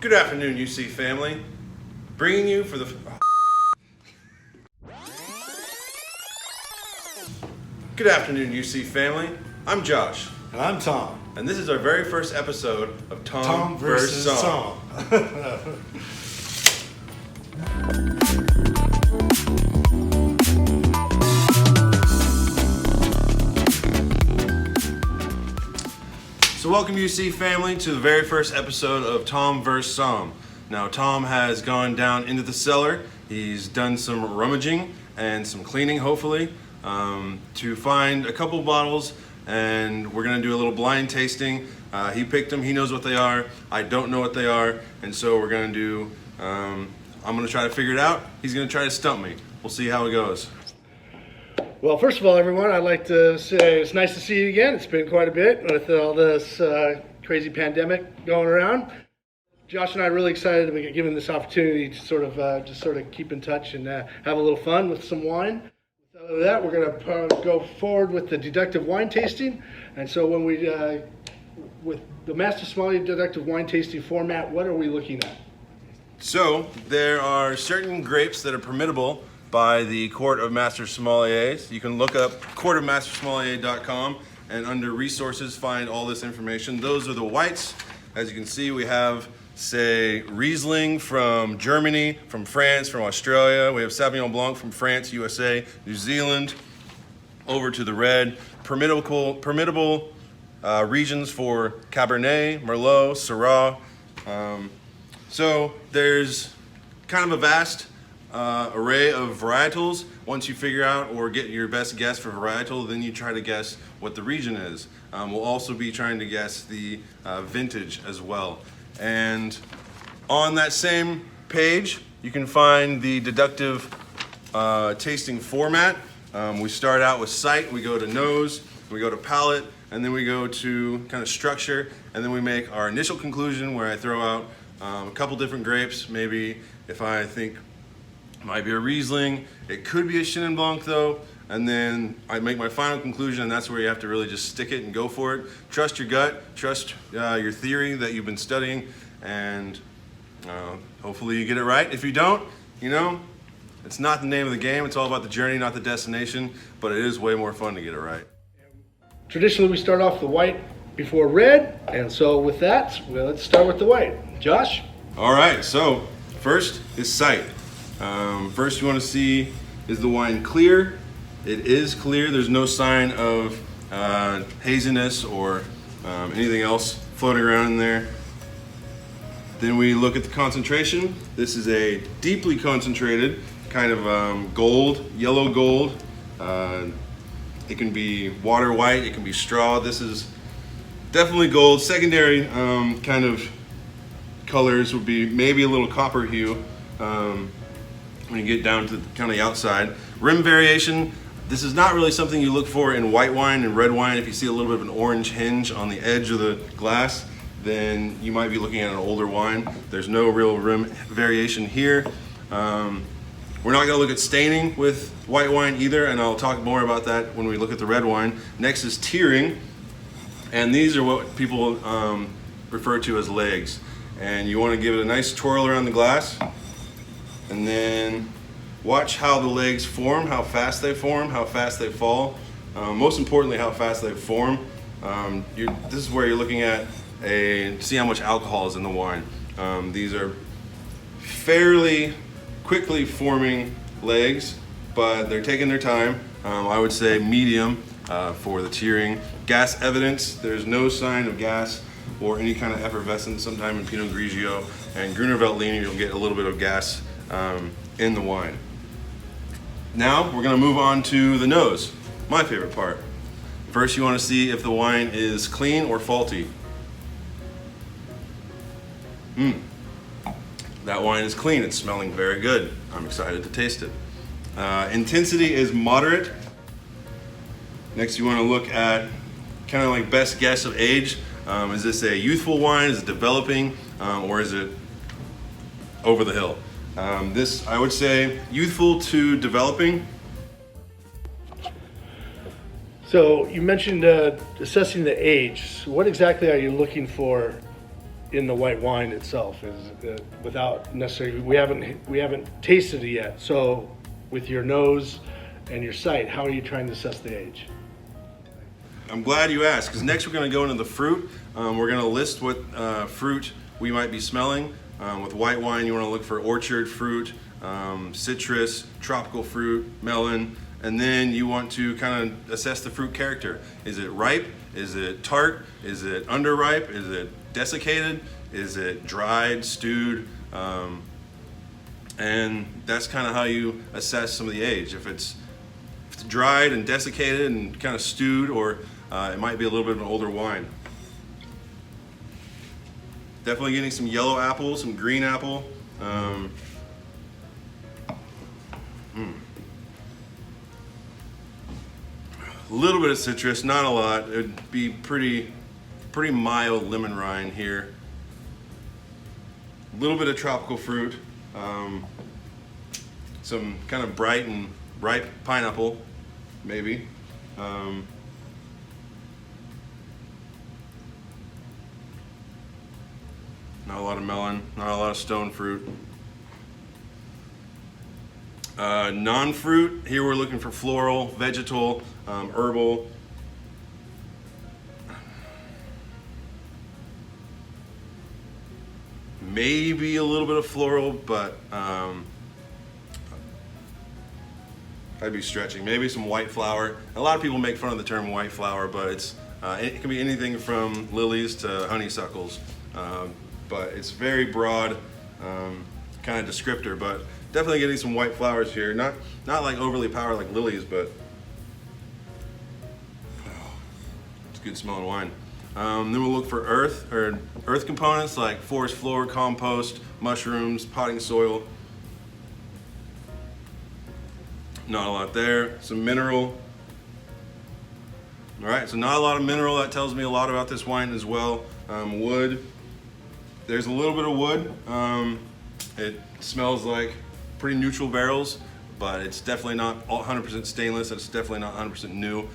Good afternoon, UC family. Bringing you for the... Good afternoon, UC family. I'm Josh. And I'm Tom. And this is our very first episode of Tom versus Somm. So welcome, UC family, to the very first episode of Tom vs. Somm. Now, Tom has gone down into the cellar. He's done some rummaging and some cleaning, hopefully, to find a couple bottles, and we're gonna do a little blind tasting. He picked them, he knows what they are. I don't know what they are, and so we're gonna do, I'm gonna try to figure it out. He's gonna try to stump me. We'll see how it goes. Well, first of all, everyone, I'd like to say it's nice to see you again. It's been quite a bit with all this crazy pandemic going around. Josh and I are really excited to be given this opportunity to sort of keep in touch and have a little fun with some wine. With that, we're going to go forward with the deductive wine tasting. And so when we, with the Master Sommelier deductive wine tasting format, what are we looking at? So there are certain grapes that are permittable by the Court of Master Sommeliers. You can look up courtofmastersommelier.com and under resources find all this information. Those are the whites. As you can see, we have, say, Riesling from Germany, from France, from Australia. We have Sauvignon Blanc from France, USA, New Zealand. Over to the red, permittable regions for Cabernet, Merlot, Syrah. So there's kind of a vast array of varietals. Once you figure out or get your best guess for varietal, then you try to guess what the region is. We'll also be trying to guess the vintage as well. And on that same page, you can find the deductive tasting format. We start out with sight, we go to nose, we go to palate, and then we go to kind of structure, and then we make our initial conclusion where I throw out a couple different grapes. Maybe if I think it might be a Riesling, it could be a Chenin Blanc though, and then I make my final conclusion, and that's where you have to really just stick it and go for it. Trust your gut, trust your theory that you've been studying, and hopefully you get it right. If you don't, you know, it's not the name of the game, it's all about the journey, not the destination, but it is way more fun to get it right. Traditionally, we start off the white before red, and so with that, well, let's start with the white. Josh? All right, so first is sight. First you want to see, is the wine clear? It is clear. There's no sign of haziness or anything else floating around in there. Then we look at the concentration. This is a deeply concentrated kind of gold, yellow gold. It can be water white, it can be straw. This is definitely gold. Secondary kind of colors would be maybe a little copper hue when you get down to kind of the outside. Rim variation, this is not really something you look for in white wine and red wine. If you see a little bit of an orange hinge on the edge of the glass, then you might be looking at an older wine. There's no real rim variation here. We're not gonna look at staining with white wine either, and I'll talk more about that when we look at the red wine. Next is tearing, and these are what people refer to as legs. And you wanna give it a nice twirl around the glass, and then watch how the legs form, how fast they form, how fast they fall. Most importantly, how fast they form. This is where you're looking at see how much alcohol is in the wine. These are fairly quickly forming legs, but they're taking their time. I would say medium for the tearing. Gas evidence, there's no sign of gas or any kind of effervescence. Sometime in Pinot Grigio and Gruner Veltliner, you'll get a little bit of gas in the wine. Now we're gonna move on to the nose, my favorite part. First, you wanna see if the wine is clean or faulty. That wine is clean, it's smelling very good. I'm excited to taste it. Intensity is moderate. Next, you wanna look at kind of like best guess of age. Is this a youthful wine, is it developing, or is it over the hill? This, I would say, youthful to developing. So you mentioned assessing the age. So what exactly are you looking for in the white wine itself is without necessarily, we haven't tasted it yet. So with your nose and your sight, how are you trying to assess the age? I'm glad you asked, because next we're going to go into the fruit. We're going to list what fruit we might be smelling. With white wine, you want to look for orchard fruit, citrus, tropical fruit, melon, and then you want to kind of assess the fruit character. Is it ripe? Is it tart? Is it underripe? Is it desiccated? Is it dried, stewed? And that's kind of how you assess some of the age. If it's dried and desiccated and kind of stewed, or it might be a little bit of an older wine. Definitely getting some yellow apple, some green apple. A little bit of citrus, not a lot. It'd be pretty mild lemon rind here. A little bit of tropical fruit. Some kind of bright and ripe pineapple, maybe. Not a lot of melon, not a lot of stone fruit. Non-fruit, here we're looking for floral, vegetal, herbal. Maybe a little bit of floral, but I'd be stretching. Maybe some white flower. A lot of people make fun of the term white flower, but it can be anything from lilies to honeysuckles. But it's very broad kind of descriptor, but definitely getting some white flowers here. Not like overly powered like lilies, but it's good smelling wine. Then we'll look for earth components like forest floor, compost, mushrooms, potting soil. Not a lot there. Some mineral. All right, so not a lot of mineral. That tells me a lot about this wine as well. Wood. There's a little bit of wood. It smells like pretty neutral barrels, but it's definitely not 100% stainless. It's definitely not 100% new.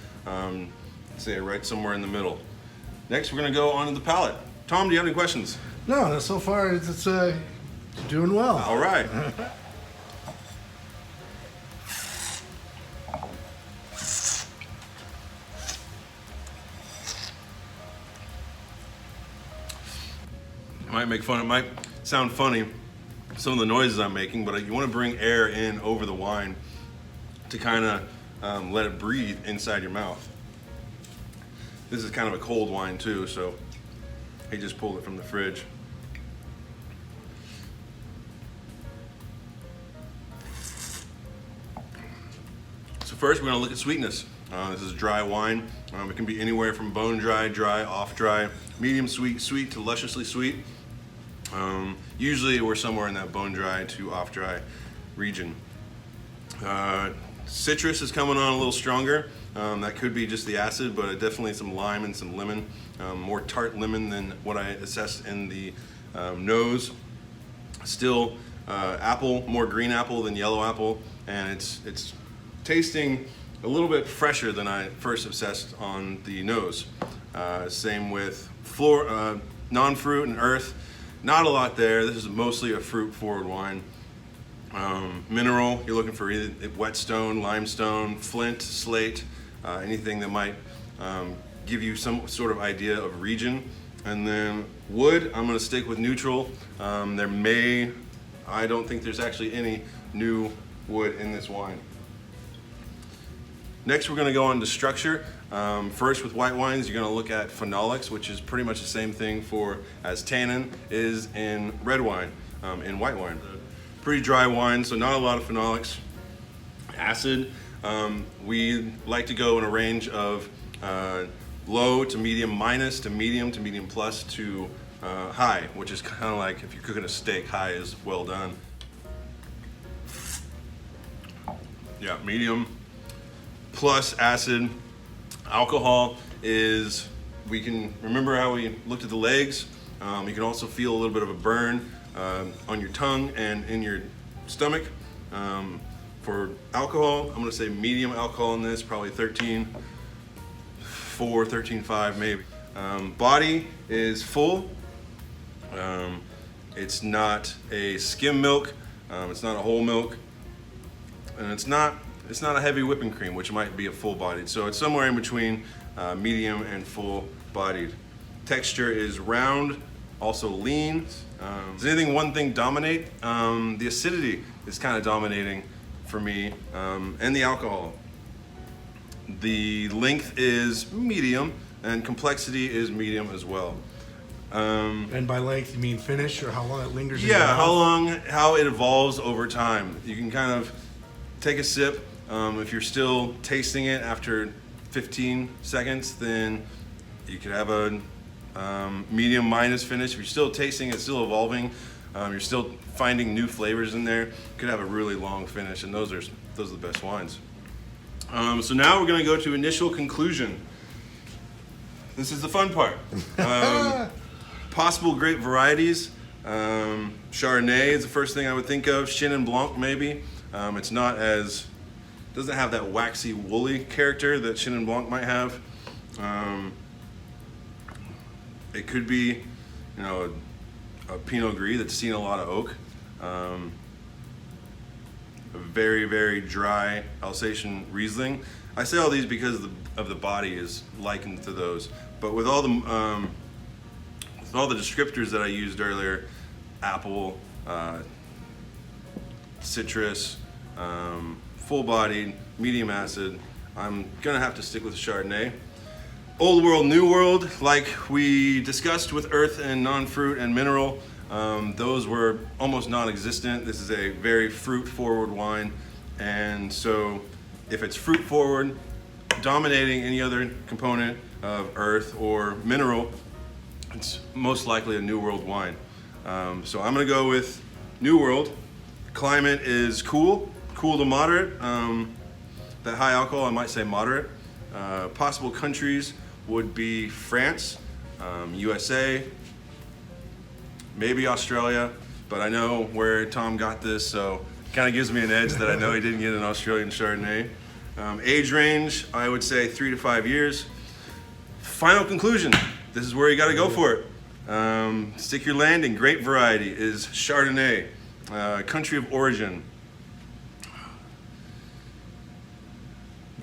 Say right somewhere in the middle. Next, we're going to go on to the palate. Tom, do you have any questions? No, so far it's doing well. All right. It might sound funny, some of the noises I'm making, but you want to bring air in over the wine to kind of let it breathe inside your mouth. This is kind of a cold wine too, so he just pulled it from the fridge. So first we're going to look at sweetness. This is dry wine. It can be anywhere from bone dry, dry, off dry, medium sweet, sweet to lusciously sweet. Usually we're somewhere in that bone dry to off dry region. Citrus is coming on a little stronger. That could be just the acid, but definitely some lime and some lemon. More tart lemon than what I assessed in the nose. Still apple, more green apple than yellow apple, and it's tasting a little bit fresher than I first assessed on the nose. Same with non-fruit and earth. Not a lot there. This is mostly a fruit-forward wine. Mineral, you're looking for either whetstone, limestone, flint, slate, anything that might give you some sort of idea of region. And then wood, I'm going to stick with neutral. I don't think there's actually any new wood in this wine. Next, we're going to go on to structure. First, with white wines, you're going to look at phenolics, which is pretty much the same thing as tannin is in red wine, in white wine. Pretty dry wine, so not a lot of phenolics. Acid, we like to go in a range of low to medium minus to medium plus to high, which is kind of like if you're cooking a steak, high is well done. Yeah, medium plus acid. Alcohol is, we can remember how we looked at the legs. You can also feel a little bit of a burn on your tongue and in your stomach. For alcohol, I'm gonna say medium alcohol in this, probably 13.4, 13.5 maybe. Body is full. It's not a skim milk, it's not a whole milk, and it's not a heavy whipping cream, which might be a full-bodied. So it's somewhere in between medium and full-bodied. Texture is round, also lean. Does anything one thing dominate? The acidity is kind of dominating for me, and the alcohol. The length is medium, and complexity is medium as well. And by length, you mean finish or how long it lingers in your Yeah, mouth? how it evolves over time. You can kind of take a sip. If you're still tasting it after 15 seconds, then you could have a medium minus finish. If you're still tasting it, still evolving, you're still finding new flavors in there, you could have a really long finish, and those are the best wines. So now we're gonna go to initial conclusion. This is the fun part. Possible grape varieties. Chardonnay is the first thing I would think of. Chenin Blanc maybe. It's not as, doesn't have that waxy, woolly character that Chenin Blanc might have. It could be, you know, a Pinot Gris that's seen a lot of oak. A very, very dry Alsatian Riesling. I say all these because of the body is likened to those. But with all the descriptors that I used earlier, apple, citrus, full-bodied, medium acid, I'm gonna have to stick with Chardonnay. Old world, new world, like we discussed with earth and non-fruit and mineral, those were almost non-existent. This is a very fruit-forward wine, and so if it's fruit-forward, dominating any other component of earth or mineral, it's most likely a New World wine. So I'm gonna go with New World. Climate is cool to moderate. That high alcohol, I might say moderate. Possible countries would be France, USA, maybe Australia, but I know where Tom got this, so it kind of gives me an edge that I know he didn't get an Australian Chardonnay. Age range, I would say 3 to 5 years. Final conclusion, this is where you gotta go for it. Stick your landing, grape variety is Chardonnay. Country of origin,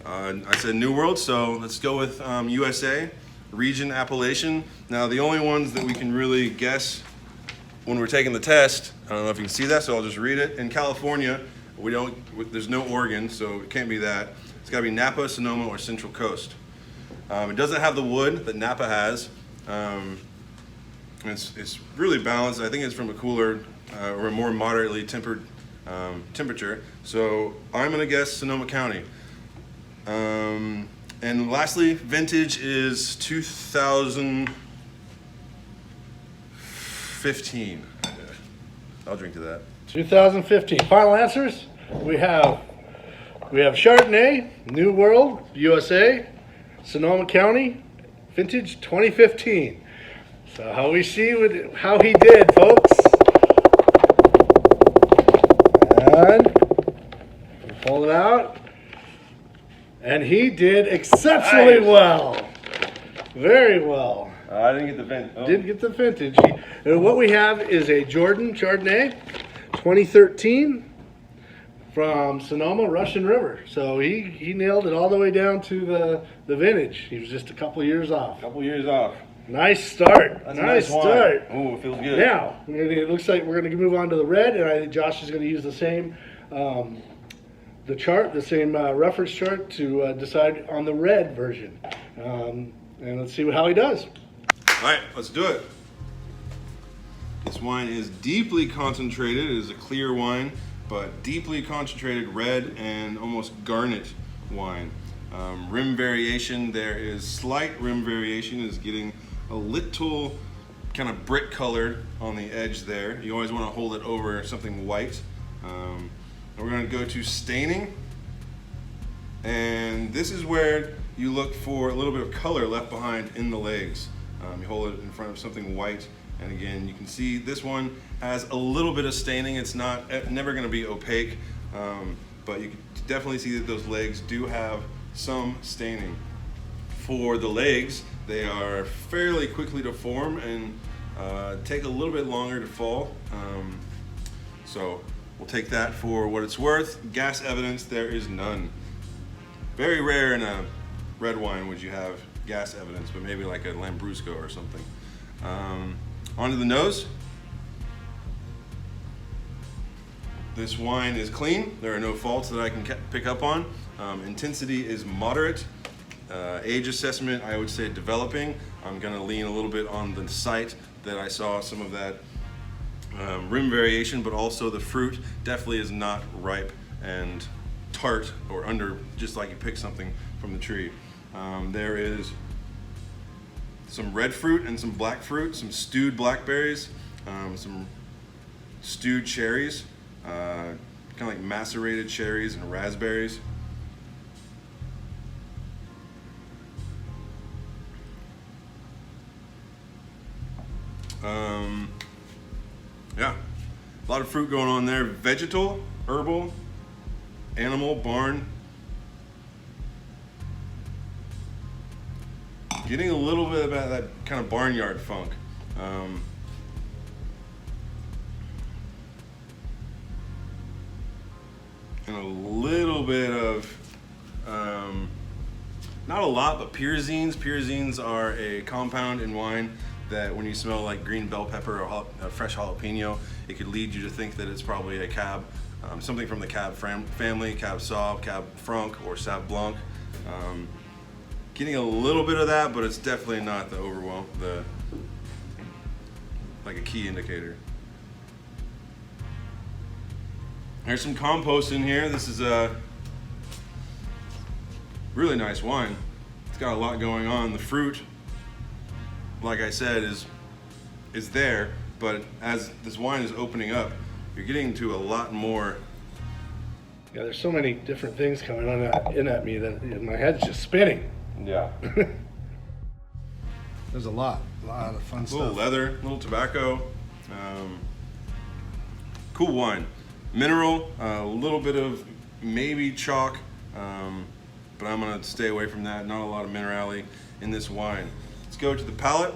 I said New World, so let's go with USA. Region, appellation. Now the only ones that we can really guess when we're taking the test, I don't know if you can see that, so I'll just read it. In California, there's no Oregon, so it can't be that. It's gotta be Napa, Sonoma, or Central Coast. It doesn't have the wood that Napa has. It's really balanced. I think it's from a cooler or a more moderately tempered temperature. So I'm gonna guess Sonoma County. And lastly, vintage is 2015. I'll drink to that. 2015. Final answers? We have Chardonnay, New World, USA, Sonoma County, vintage 2015. So how we see how he did, folks. And we pull it out. And he did exceptionally well. Very well. I didn't get the vintage. Oh. Didn't get the vintage. And what we have is a Jordan Chardonnay, 2013, from Sonoma, Russian River. So he nailed it all the way down to the vintage. He was just a couple years off. Nice start. That's nice a nice start. Oh, it feels good. Now, it looks like we're going to move on to the red, and I think Josh is going to use the same the same reference chart to decide on the red version. And let's see how he does. All right, let's do it. This wine is deeply concentrated. It is a clear wine, but deeply concentrated red and almost garnet wine. Rim variation, there is slight rim variation. Is getting a little kind of brick colored on the edge there. You always want to hold it over something white. We're going to go to staining, and this is where you look for a little bit of color left behind in the legs. You hold it in front of something white, and again you can see this one has a little bit of staining. It's never going to be opaque, but you can definitely see that those legs do have some staining. For the legs, they are fairly quickly to form, and take a little bit longer to fall. So we'll take that for what it's worth. Gas evidence, there is none. Very rare in a red wine would you have gas evidence, but maybe like a Lambrusco or something. Onto the nose. This wine is clean. There are no faults that I can pick up on. Intensity is moderate. Age assessment, I would say developing. I'm gonna lean a little bit on the site that I saw some of that rim variation, but also the fruit definitely is not ripe and tart or under, just like you pick something from the tree. There is some red fruit and some black fruit, some stewed blackberries, some stewed cherries, kind of like macerated cherries and raspberries. Yeah, a lot of fruit going on there. Vegetal, herbal, animal, barn. Getting a little bit about that kind of barnyard funk. And a little bit of, not a lot, but pyrazines. Pyrazines are a compound in wine that when you smell like green bell pepper or a fresh jalapeno, it could lead you to think that it's probably a Cab, something from the Cab family, Cab Sauv, Cab Franc, or Sauv Blanc. Getting a little bit of that, but it's definitely not the overwhelm, like a key indicator. There's some compost in here. This is a really nice wine. It's got a lot going on. The fruit, like I said, is there, but as this wine is opening up, you're getting to a lot more. Yeah, there's so many different things coming on in at me that my head's just spinning. Yeah. There's a lot of fun stuff. A little leather, a little tobacco. Cool wine. Mineral, a little bit of maybe chalk, but I'm gonna stay away from that. Not a lot of minerality in this wine. Let's go to the palate.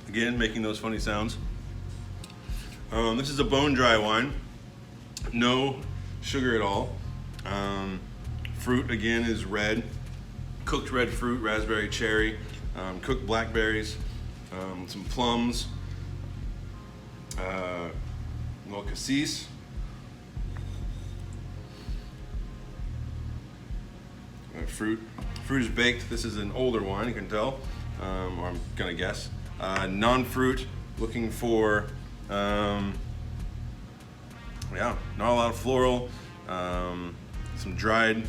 Again, making those funny sounds. This is a bone dry wine. No sugar at all. Fruit again is red. Cooked red fruit, raspberry, cherry, cooked blackberries, some plums, little cassis. Fruit is baked. This is an older wine, you can tell, or I'm gonna guess. Non-fruit, looking for, yeah, not a lot of floral, some dried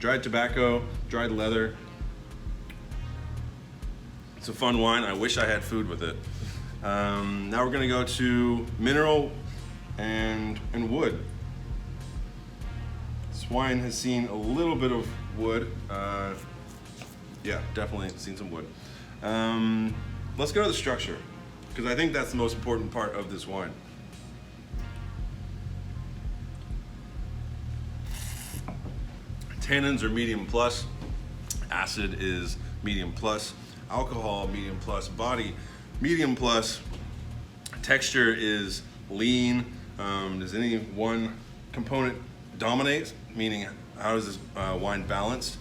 tobacco, dried leather. It's a fun wine. I wish I had food with it. Now we're gonna go to mineral and wood. This wine has seen a little bit of wood. Yeah, definitely seen some wood. Let's go to the structure, because I think that's the most important part of this wine. Tannins are medium plus, acid is medium plus, alcohol medium plus, body medium plus, texture is lean. Does any one component dominate? Meaning, how is this wine balanced?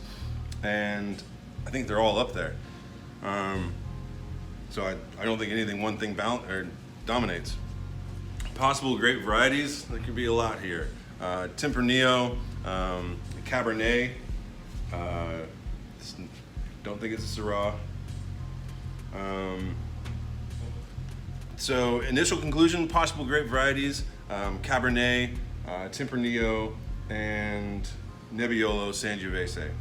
And I think they're all up there. So I don't think one thing dominates. Possible grape varieties, there could be a lot here. Tempranillo, Cabernet, don't think it's a Syrah. So initial conclusion, possible grape varieties, Cabernet, Tempranillo, and Nebbiolo Sangiovese.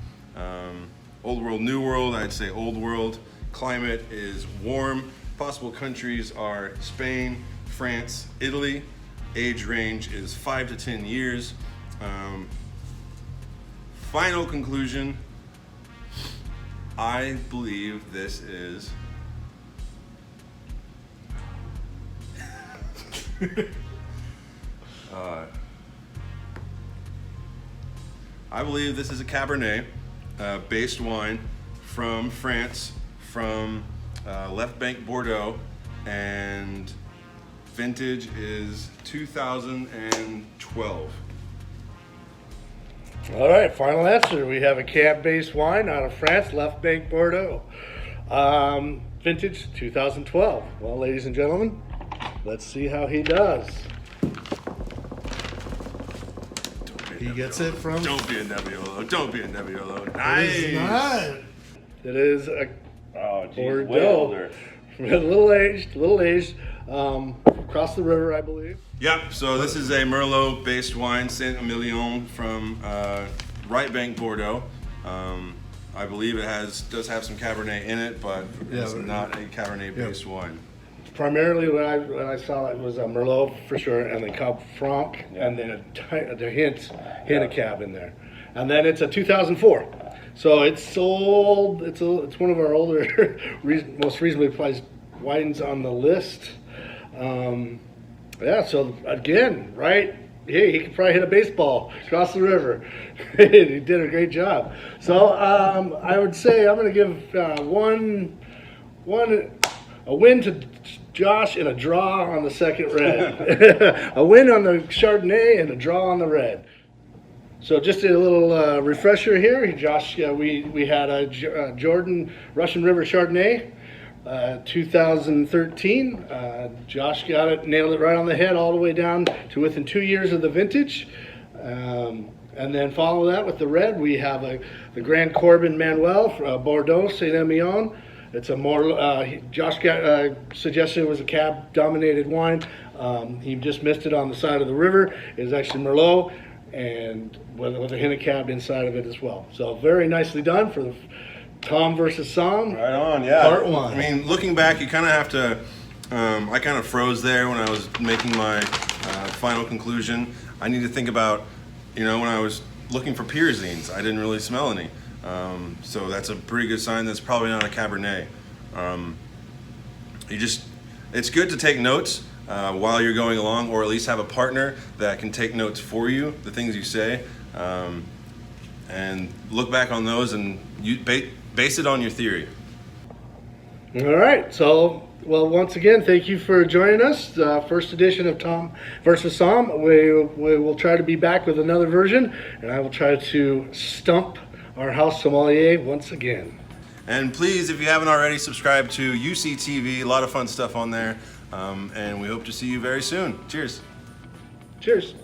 Old World, New World, I'd say Old World. Climate is warm. Possible countries are Spain, France, Italy. Age range is 5 to 10 years. Final conclusion, I believe this is I believe this is a Cabernet based wine from France, from Left Bank Bordeaux, and vintage is 2012. All right, final answer. We have a cab-based wine out of France, Left Bank Bordeaux. Vintage 2012. Well, ladies and gentlemen, let's see how he does. He gets it from. Don't be a Nebbiolo. Don't be a Nebbiolo. It's Nice. not. It is a Oh, geez, way Bordeaux. older. A little aged, across the river, I believe. Yep, so this is a Merlot-based wine, Saint-Emilion from Right Bank Bordeaux. I believe it does have some Cabernet in it, but it's not a Cabernet-based wine. Primarily, when I saw it was a Merlot for sure, and then Cab Franc, and then a hint of Cab in there, and then it's a 2004. So it's sold. It's one of our older, most reasonably priced wines on the list. Yeah. So again, right? Hey, he could probably hit a baseball across the river. He did a great job. So I would say I'm going to give a win to Josh and a draw on the second red. A win on the Chardonnay and a draw on the red. So just a little refresher here, Josh. We had a Jordan Russian River Chardonnay, 2013. Josh got it, nailed it right on the head, all the way down to within 2 years of the vintage. And then follow that with the red. We have the Grand Corbin Manuel, Bordeaux Saint-Emilion. It's a more Josh suggested it was a Cab-dominated wine. He just missed it on the side of the river. It is actually Merlot, and with a hint of Cab inside of it as well. So very nicely done for the Tom versus Somm. Right on, yeah. Part one. I mean, looking back, you kind of have to. I kind of froze there when I was making my final conclusion. I need to think about, when I was looking for pyrazines, I didn't really smell any. So that's a pretty good sign that's probably not a Cabernet. It's good to take notes while you're going along, or at least have a partner that can take notes for you, the things you say, and look back on those and base it on your theory. All right. So, well, once again, thank you for joining us. First edition of Tom versus Somm. We will try to be back with another version, and I will try to stump our house sommelier once again. And please, if you haven't already, subscribe to UCTV. A lot of fun stuff on there. And we hope to see you very soon. Cheers. Cheers.